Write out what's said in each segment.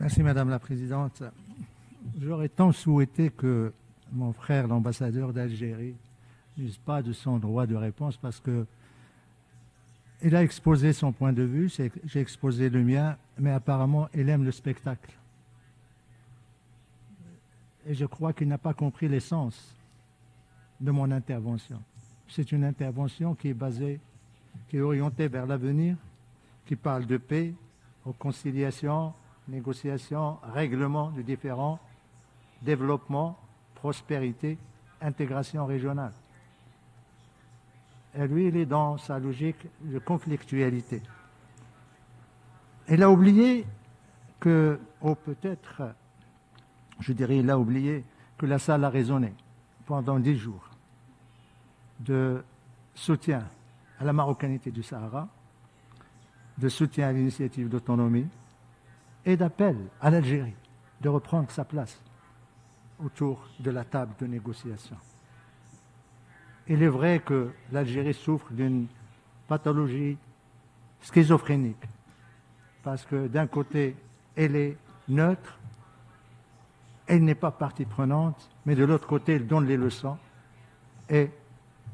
Merci Madame la Présidente. J'aurais tant souhaité que mon frère, l'ambassadeur d'Algérie, n'use pas de son droit de réponse parce que il a exposé son point de vue, j'ai exposé le mien, mais apparemment il aime le spectacle. Et je crois qu'il n'a pas compris l'essence de mon intervention. C'est une intervention qui est basée, qui est orientée vers l'avenir, qui parle de paix, réconciliation, négociation, règlement de différends, développement, prospérité, intégration régionale. Et lui, il est dans sa logique de conflictualité. Il a oublié que, ou peut-être, je dirais, il a oublié que la salle a résonné pendant 10 jours de soutien à la marocanité du Sahara, de soutien à l'initiative d'autonomie et d'appel à l'Algérie de reprendre sa place autour de la table de négociation. Il est vrai que l'Algérie souffre d'une pathologie schizophrénique, parce que d'un côté, elle est neutre, elle n'est pas partie prenante, mais de l'autre côté, elle donne les leçons, et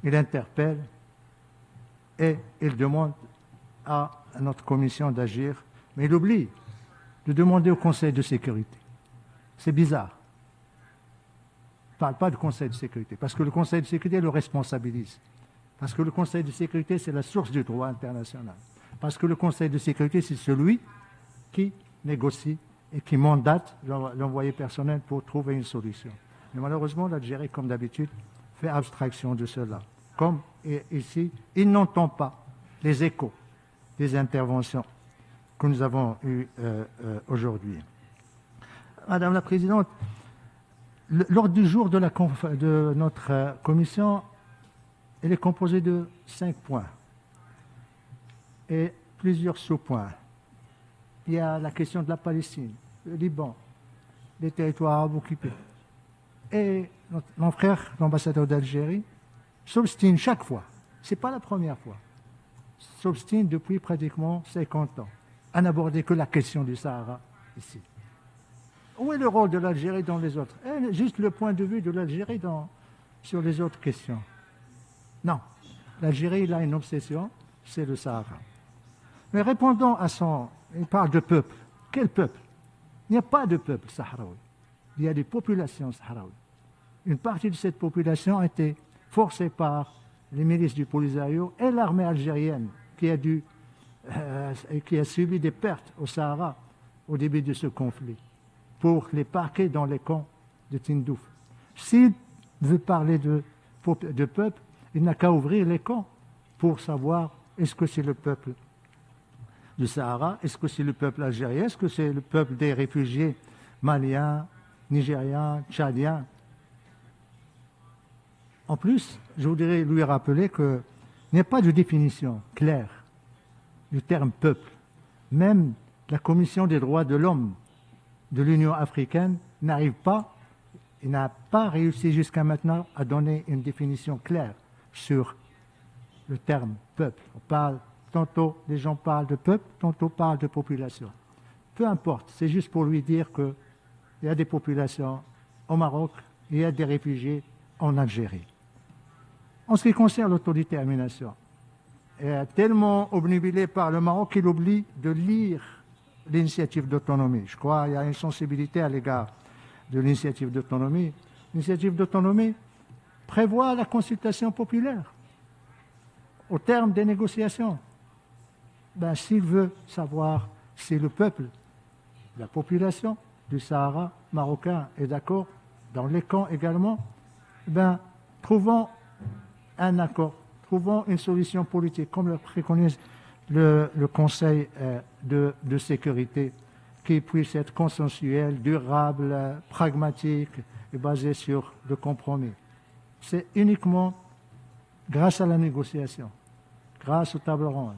il interpelle, et il demande à notre commission d'agir, mais il oublie de demander au Conseil de sécurité. C'est bizarre. Ne parle pas du Conseil de sécurité, parce que le Conseil de sécurité le responsabilise. Parce que le Conseil de sécurité, c'est la source du droit international. Parce que le Conseil de sécurité, c'est celui qui négocie et qui mandate l'envoyé personnel pour trouver une solution. Mais malheureusement, l'Algérie, comme d'habitude, fait abstraction de cela. Comme ici, il n'entend pas les échos des interventions que nous avons eues aujourd'hui. Madame la Présidente, l'ordre du jour de notre commission, elle est composée de 5 points et plusieurs sous-points. Il y a la question de la Palestine, le Liban, les territoires arabes occupés. Et mon frère, l'ambassadeur d'Algérie, s'obstine chaque fois, ce n'est pas la première fois, s'obstine depuis pratiquement 50 ans à n'aborder que la question du Sahara ici. Où est le rôle de l'Algérie dans les autres? Juste le point de vue de l'Algérie sur les autres questions. Non, l'Algérie, il a une obsession, c'est le Sahara. Mais répondons à son... Il parle de peuple. Quel peuple? Il n'y a pas de peuple sahraoui. Il y a des populations sahraouies. Une partie de cette population a été forcée par les milices du Polisario et l'armée algérienne qui a subi des pertes au Sahara au début de ce conflit, pour les parquer dans les camps de Tindouf. S'il veut parler de peuple, il n'a qu'à ouvrir les camps pour savoir est-ce que c'est le peuple du Sahara, est-ce que c'est le peuple algérien, est-ce que c'est le peuple des réfugiés maliens, nigériens, tchadiens. En plus, je voudrais lui rappeler qu'il n'y a pas de définition claire du terme peuple. Même la Commission des droits de l'homme de l'Union africaine n'a pas réussi jusqu'à maintenant à donner une définition claire sur le terme peuple. Tantôt les gens parlent de peuple, tantôt parlent de population. Peu importe, c'est juste pour lui dire qu'il y a des populations au Maroc, il y a des réfugiés en Algérie. En ce qui concerne l'autodétermination, il est tellement obnubilé par le Maroc qu'il oublie de lire l'initiative d'autonomie. Je crois qu'il y a une sensibilité à l'égard de l'initiative d'autonomie. L'initiative d'autonomie prévoit la consultation populaire au terme des négociations. S'il veut savoir si le peuple, la population du Sahara marocain est d'accord, dans les camps également, trouvons un accord, trouvons une solution politique, comme le préconise le Conseil de sécurité, qui puisse être consensuel, durable, pragmatique et basé sur le compromis. C'est uniquement grâce à la négociation, grâce aux tables rondes,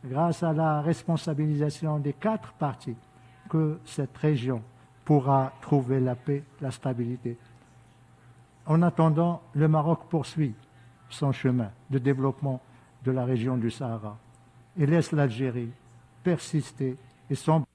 grâce à la responsabilisation des 4 parties que cette région pourra trouver la paix, la stabilité. En attendant, le Maroc poursuit son chemin de développement de la région du Sahara et laisse l'Algérie persister et sombrer